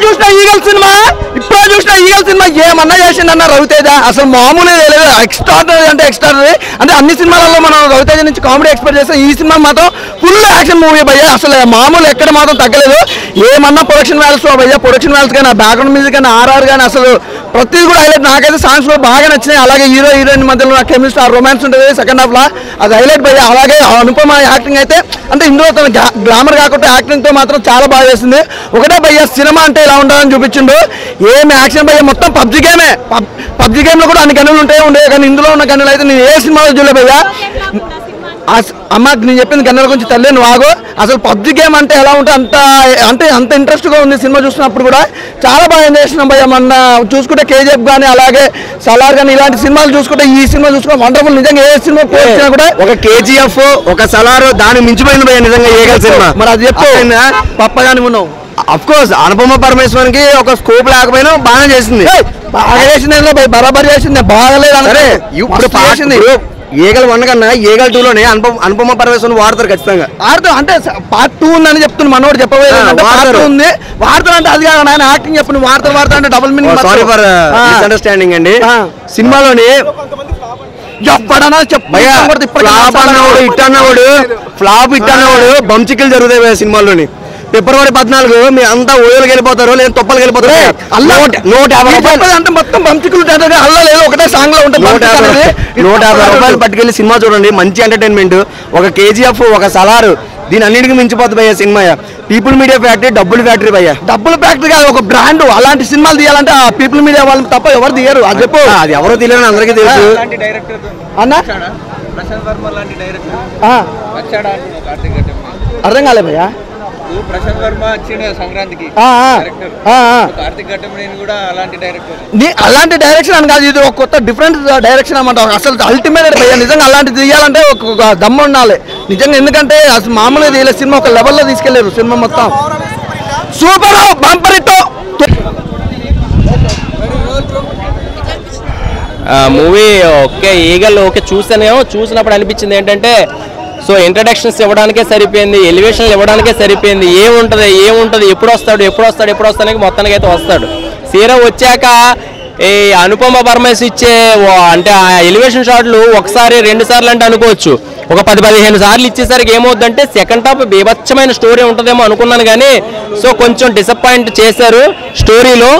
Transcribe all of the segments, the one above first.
చూసిన eagle cinema ఏమన్నా చేసిండన్న రవితేజ అసలు మామూలు లేదు. ఎక్స్ట్రాడనరీ అంటే అన్ని సినిమాలలో మనం రవితేజ నుంచి కామెడీ ఎక్స్పెక్ట్ చేస్తాం. ఈ సినిమా మాత్రం ఫుల్ యాక్షన్ మూవీ భయ్య. అసలు మామూలు ఎక్కడ మాత్రం తగ్గలేదు. ఏమన్నా ప్రొడక్షన్ వాల్యూస్ భయ్య, ప్రొడక్షన్ వాల్యూస్ కానీ బ్యాక్గ్రౌండ్ మ్యూజిక్ కానీ ఆర్ఆర్ కానీ అసలు ప్రతిదీ కూడా హైలైట్. నాకైతే సాంగ్స్ కూడా బాగా నచ్చినాయి. అలాగే హీరో హీరోయిన్ మధ్యలో నాకు కెమిస్ట్రీ రొమాన్స్ ఉంటుంది సెకండ్ హాఫ్ లా, అది హైలైట్ భయ్య. అలాగే అనుపమ యాక్టింగ్ అయితే అంటే ఇందులో తన గ్లామర్ కాకుండా యాక్టింగ్ తో మాత్రం చాలా బాగా చేసింది. ఒకటే భయ్య సినిమా అంటే ఇలా ఉండాలని చూపించిండు. ఏం యాక్షన్ భయ్య, మొత్తం పబ్జి గేమ్ లో కూడా అన్ని గనులు ఉండేవి కానీ ఇందులో ఉన్న గనులు అయితే నేను ఏ సినిమాలో చూడలే భయ్య. అమ్మ నేను చెప్పింది గన్నెల గురించి తల్లి నువ్వు ఆగు. అసలు పబ్జి గేమ్ అంటే ఎలా ఉంటే అంత ఇంట్రెస్ట్గా ఉంది సినిమా చూసినప్పుడు కూడా. చాలా బాగా ఎంజాయ్ చేసినాం భయ్య. మొన్న చూసుకుంటే కేజీఎఫ్ కానీ అలాగే సలార్ కానీ ఇలాంటి సినిమాలు చూసుకుంటే ఈ సినిమా చూసుకుంటే వండర్ఫుల్. నిజంగా ఏ సినిమా పోల్చినా కూడా ఒక కేజీఎఫ్ ఒక సలార్ దాని మించిపోయింది భయ్య నిజంగా ఏగల్ సినిమా. మరి అది చెప్పు పప్ప కానీ ఉన్నావు. అఫ్ కోర్స్ అనుపమ పరమేశ్వరన్కి ఒక స్కోప్ లేకపోయినా బాగా చేసింది. బాగా చేసింది బరాబర్ చేసింది. బాగాలేదు అంటే ఇప్పుడు చేసింది. ఏగల్ 1 కన్నా ఏగల్ 2లోనే అనుపమ పరమేశ్వరన్ వాడతారు ఖచ్చితంగా. ఆడతాం అంటే పార్ట్ 2 ఉందని చెప్తున్నా. మనోడు చెప్పలేదు ఉంది వాడతారు అంటే అది కాదు ఆయన యాక్టింగ్ చెప్పు. వాడతారు అంటే double meaning. Sorry for misunderstanding అండి. సినిమాలోని ఎప్పుడన్నా చెప్పాడు ఫ్లాప్ ఇట్ అన్నవాడు బంచికలు జరుగుతాయి సినిమాలోని. ఫిబ్రవరి 14 మీరు అంతా ఓయోలకు వెళ్ళిపోతారు లేదా తొప్పలకు వెళ్ళిపోతారు. 150 రూపాయలు అంటే మొత్తం బంచికలు అల్లా లేదు ఒకటే సాంగ్ లో ఉంటుంది. 150 రూపాయలు పట్టుకెళ్ళి సినిమా చూడండి. మంచి ఎంటర్టైన్మెంట్. ఒక కేజీఎఫ్ ఒక సలారు దీని అన్నింటికి మించిపోతుంది భయ్య సినిమా. పీపుల్ మీడియా ఫ్యాక్టరీ డబ్బులు ఫ్యాక్టరీ భయ్య. డబ్బులు ఫ్యాక్టరీ కాదు ఒక బ్రాండ్. అలాంటి సినిమాలు తీయాలంటే ఆ పీపుల్ మీడియా వాళ్ళు తప్ప ఎవరు తీయరు. అది చెప్పు. అది ఎవరో తీయలేని అందరికీ తెలుసు అన్న. అర్థం కాలే భయ్య. ప్రశాంత్ వర్మ వచ్చిండు సంక్రాంతికి కార్తిక్ ఘట్టమనేని కూడా అలాంటి డైరెక్టర్. అలాంటి డైరెక్షన్ అని కాదు, ఇది ఒక కొత్త డిఫరెంట్ డైరెక్షన్ అన్నమాట. అసలు అల్టిమేట్ భయ్య నిజంగా అలాంటి తీయాలంటే ఒక దమ్ము ఉండాలి నిజంగా. ఎందుకంటే అసలు మామూలుగా తీయలేదు సినిమా. ఒక లెవెల్లో తీసుకెళ్లారు సినిమా మొత్తం. Super bumper hit movie. Okay eagle okay చూసినప్పుడు అనిపించింది ఏంటంటే సో ఇంట్రడక్షన్స్ ఇవ్వడానికే సరిపోయింది, ఎలివేషన్లు ఇవ్వడానికే సరిపోయింది. ఏముంటుంది ఎప్పుడు వస్తాడు మొత్తానికి అయితే వస్తాడు. సీరా వచ్చాక ఈ అనుపమ పరమేశ్వర్ ఇచ్చే అంటే ఆ ఎలివేషన్ షాట్లు ఒకసారి 2 సార్లు అంటే అనుకోవచ్చు. ఒక 10-15 సార్లు ఇచ్చేసరికి ఏమవుద్దంటే సెకండ్ హాఫ్ బీభత్సమైన స్టోరీ ఉంటుందేమో అనుకున్నాను కానీ సో కొంచెం డిసప్పాయింట్ చేశారు స్టోరీలో.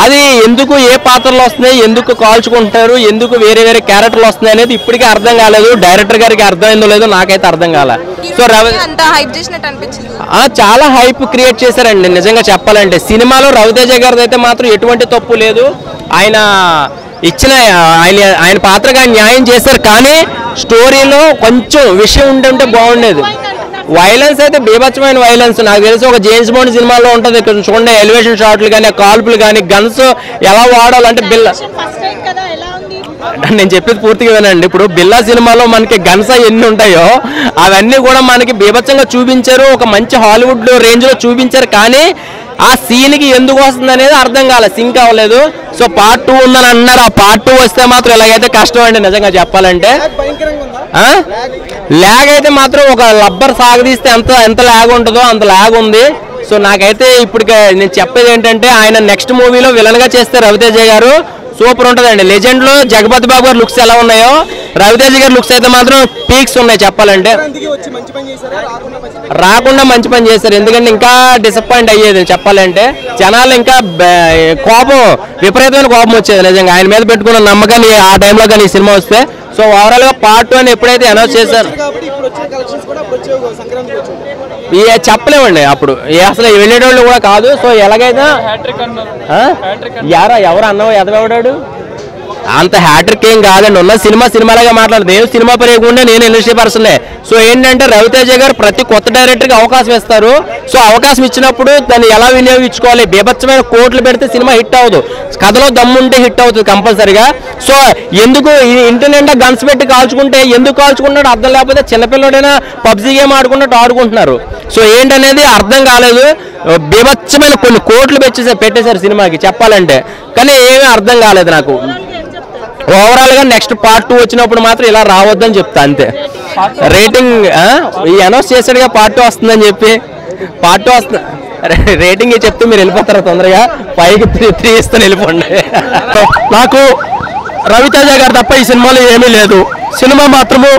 అది ఎందుకు ఏ పాత్రలు వస్తున్నాయి, ఎందుకు కాల్చుకుంటున్నారు, ఎందుకు వేరే వేరే క్యారెక్టర్లు వస్తున్నాయి అనేది ఇప్పటికీ అర్థం కాలేదు. డైరెక్టర్ గారికి అర్థమైందో లేదో నాకైతే అర్థం కాలే. సో చాలా హైప్ క్రియేట్ చేశారండి నిజంగా చెప్పాలంటే. సినిమాలో రవితేజ గారిది అయితే మాత్రం ఎటువంటి తప్పు లేదు. ఆయన ఆయన పాత్రగా న్యాయం చేశారు. కానీ స్టోరీలో కొంచెం విషయం ఉంటే బాగుండేది. వైలెన్స్ అయితే బీభత్సమైన వైలెన్స్. నాకు తెలిసి ఒక జేమ్స్ బాండ్ సినిమాలో ఉంటుంది. చూడండి ఎలివేషన్ షాట్లు కానీ కాల్పులు కానీ గన్స్ ఎలా వాడాలంటే బిల్లా నేను చెప్పేది పూర్తిగా వినండి. ఇప్పుడు బిల్లా సినిమాలో మనకి గన్స్ ఎన్ని ఉంటాయో అవన్నీ కూడా మనకి బీభత్సంగా చూపించారు. ఒక మంచి హాలీవుడ్ రేంజ్ లో చూపించారు. కానీ ఆ సీన్కి ఎందుకు వస్తుంది అనేది అర్థం కాలేదు, సింక్ అవ్వలేదు. సో పార్ట్ 2 ఉందని అన్నారు. ఆ పార్ట్ 2 వస్తే మాత్రం ఇలాగైతే కష్టం అండి నిజంగా చెప్పాలంటే. ల్యాగ్ అయితే మాత్రం ఒక లబ్బర్ సాగదీస్తే ఎంత ల్యాగ్ ఉంటుందో అంత ల్యాగ్ ఉంది. సో నాకైతే ఇప్పుడు నేను చెప్పేది ఏంటంటే ఆయన నెక్స్ట్ మూవీలో విలన్ గా చేస్తే రవితేజ గారు సూపర్ ఉంటుందండి. లెజెండ్ లో జగపతి బాబు గారు లుక్స్ ఎలా ఉన్నాయో రవితేజ గారి లుక్స్ అయితే మాత్రం పీక్స్ ఉన్నాయి చెప్పాలంటే. రాకుండా మంచి పని చేశారు. ఎందుకంటే ఇంకా డిసప్పాయింట్ అయ్యేది చెప్పాలంటే. జనాలు ఇంకా విపరీతమైన కోపం వచ్చేది నిజంగా ఆయన మీద పెట్టుకున్న నమ్మకాన్ని ఆ టైంలో కానీ ఈ సినిమా వస్తే. సో ఓవరాల్ గా పార్ట్ 2 అని ఎప్పుడైతే అనౌన్స్ చేశారు చెప్పలేమండి. అప్పుడు అసలు వెళ్ళేటోళ్ళు కూడా కాదు. సో ఎలాగైనా ఎవరు అన్నావు ఎదవడాడు అంత హ్యాట్రిక్ ఏం కాదండి. ఉన్న సినిమాలాగా మాట్లాడదు. నేను సినిమా పరిగకుండా నేను ఇండస్ట్రీ పర్సనే. సో ఏంటంటే రవితేజ గారు ప్రతి కొత్త డైరెక్టర్కి అవకాశం ఇస్తారు. సో అవకాశం ఇచ్చినప్పుడు దాన్ని ఎలా వినియోగించుకోవాలి. బీభత్సమైన కోట్లు పెడితే సినిమా హిట్ అవ్వదు. కథలో దమ్ముంటే హిట్ అవుతుంది కంపల్సరిగా. సో ఎందుకు ఇంటి నిండా గన్స్ పెట్టి కాల్చుకుంటే ఎందుకు కాల్చుకుంటున్నాడు అర్థం లేకపోతే చిన్నపిల్లడైనా పబ్జీ గేమ్ ఆడుకున్నట్టు ఆడుకుంటున్నారు. సో ఏంటనేది అర్థం కాలేదు. బీభత్సమైన కొన్ని కోట్లు పెట్టేశారు సినిమాకి చెప్పాలంటే. కానీ ఏమీ అర్థం కాలేదు నాకు. ఓవరాల్ గా నెక్స్ట్ పార్ట్ 2 వచ్చినప్పుడు మాత్రం ఇలా రావద్దని చెప్తా అంతే. రేటింగ్ ఈ అనౌన్స్ చేశాడుగా పార్ట్ 2 వస్తుందని చెప్పి. పార్ట్ 2 వస్తుంది రేటింగ్ చెప్తే మీరు వెళ్ళిపోతారు తొందరగా, 5కి 3 ఇస్తాను వెళ్ళిపోండి. నాకు రవితేజ గారు తప్ప ఈ సినిమాలో ఏమీ లేదు. సినిమా మాత్రము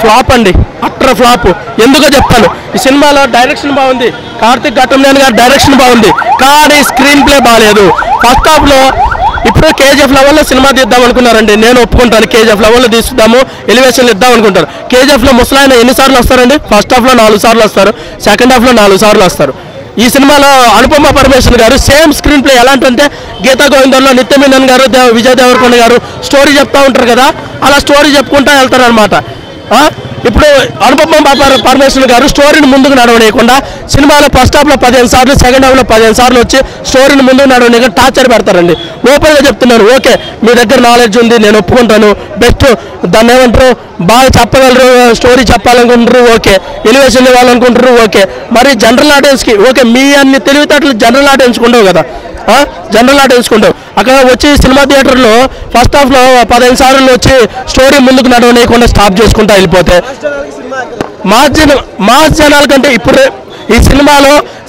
ఫ్లాప్ అండి, అట్టర్ ఫ్లాప్. ఎందుకో చెప్తాను. ఈ సినిమాలో డైరెక్షన్ బాగుంది, కార్తిక్ ఘట్టమనేని గారి డైరెక్షన్ బాగుంది, కానీ స్క్రీన్ ప్లే బాగాలేదు. ఫస్ట్ హాఫ్లో ఇప్పుడు కేజీఎఫ్ లెవెల్లో సినిమా తీద్దాం అనుకున్నారండి, నేను ఒప్పుకుంటాను. కేజీఎఫ్ లెవెల్లో తీద్దాము, ఎలివేషన్లు ఇద్దాం అనుకుంటారు. కేజీఎఫ్లో ముసలాయన ఎన్నిసార్లు వస్తారండి? ఫస్ట్ హాఫ్లో 4 సార్లు వస్తారు, సెకండ్ హాఫ్లో 4 సార్లు వస్తారు. ఈ సినిమాలో అనుపమ పరమేశ్వరన్ గారు same screen play ఎలాంటంటే Gita గోవిందంలో Nithya Menen గారు, విజయ్ దేవరకొండ గారు స్టోరీ చెప్తా ఉంటారు కదా, అలా స్టోరీ చెప్పుకుంటా వెళ్తారనమాట. ఇప్పుడు అనుపమ పరమేశ్వరన్ గారు స్టోరీని ముందుకు నడవనీయకుండా సినిమాలో ఫస్ట్ హాఫ్లో 15 సార్లు, సెకండ్ హాఫ్లో 15 సార్లు వచ్చి స్టోరీని ముందుకు నడవనీయకుండా టార్చర్ పెడతారండి. ఓపెన్గా చెప్తున్నాను. ఓకే, మీ దగ్గర నాలెడ్జ్ ఉంది, నేను ఒప్పుకుంటాను. బెస్ట్ దాన్ని ఏమంటారు, బాగా చెప్పగలరు, స్టోరీ చెప్పాలనుకుంటారు, ఓకే. ఎలివేషన్ ఇవ్వాలనుకుంటారు, ఓకే. మరి జనరల్ ఆడియన్స్కి ఓకే, మీ అన్ని తెలివితేటలు జనరల్ ఆడియన్స్కి ఉండవు కదా, జనరల్ ఆడియన్స్కి ఉండవు. అక్కడ వచ్చి సినిమా థియేటర్లో ఫస్ట్ హాఫ్లో 15 సార్లు వచ్చి స్టోరీ ముందుకు నడవనీయకుండా స్టాప్ చేసుకుంటా వెళ్ళిపోతే మాస్ జనాల కంటే ఇప్పుడు ఈ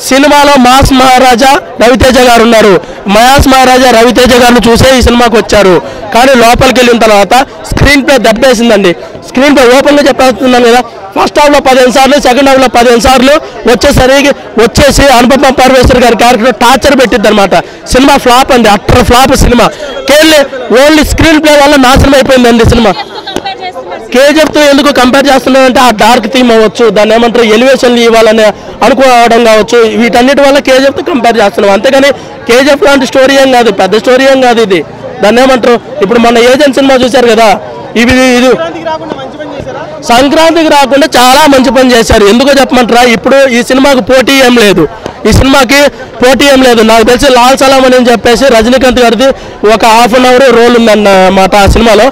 సినిమాలో మాస్ మహారాజా రవితేజ గారు ఉన్నారు. మాస్ మహారాజా రవితేజ గారిని చూసే ఈ సినిమాకి వచ్చారు. కానీ లోపలికి వెళ్ళిన తర్వాత స్క్రీన్ ప్లే దెబ్బేసిందండి. స్క్రీన్ ప్లే ఓపెన్గా చెప్పేస్తున్నాను కదా, ఫస్ట్ హాఫ్లో 15 సార్లు, సెకండ్ హాఫ్లో 15 సార్లు వచ్చేసి అనుపమ పరమేశ్వర్ గారి క్యారెక్టర్ టార్చర్ పెట్టిద్ది అనమాట. సినిమా ఫ్లాప్ అండి, utter flop cinema. Only screen play వల్ల నాశనం అయిపోయిందండి సినిమా. కేజీఎఫ్తో ఎందుకు కంపేర్ చేస్తున్నారంటే ఆ డార్క్ థీమ్ అవ్వచ్చు, దాన్ని ఏమంటారు ఎలివేషన్లు ఇవ్వాలని అనుకోవడం కావచ్చు, వీటన్నిటి వల్ల కేజీఎఫ్తో కంపేర్ చేస్తున్నాం. అంతేగాని కేజీఎఫ్ లాంటి స్టోరీ ఏం కాదు, పెద్ద స్టోరీ ఏం కాదు ఇది. దాన్ని ఏమంటారు, ఇప్పుడు మన ఏజెంట్ సినిమా చూశారు కదా, ఇది సంక్రాంతికి రాకుండా చాలా మంచి పని చేశారు. ఎందుకో చెప్పమంటారా, ఇప్పుడు ఈ సినిమాకి పోటీ ఏం లేదు. నాకు తెలిసి లాల్ సలాం అని చెప్పేసి రజనీకాంత్ గారిది ఒక ½ అవర్ రోల్ ఉందన్నమాట ఆ సినిమాలో.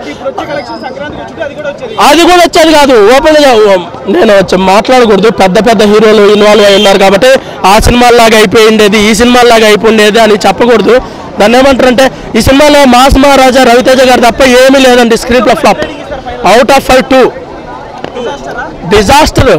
అది కూడా వచ్చేది కాదు. ఓపెన్గా నేను మాట్లాడకూడదు, పెద్ద హీరోలు ఇన్వాల్వ్ అయి ఉన్నారు కాబట్టి ఆ సినిమాలాగా అయిపోయిండేది, ఈ సినిమాలాగా అయిపోయిండేది అని చెప్పకూడదు. దాన్ని ఏమంటారంటే ఈ సినిమాలో మాస్ మహారాజా రవితేజ గారు తప్ప ఏమీ లేదండి. Screen play flop. Out of 5 2 disaster.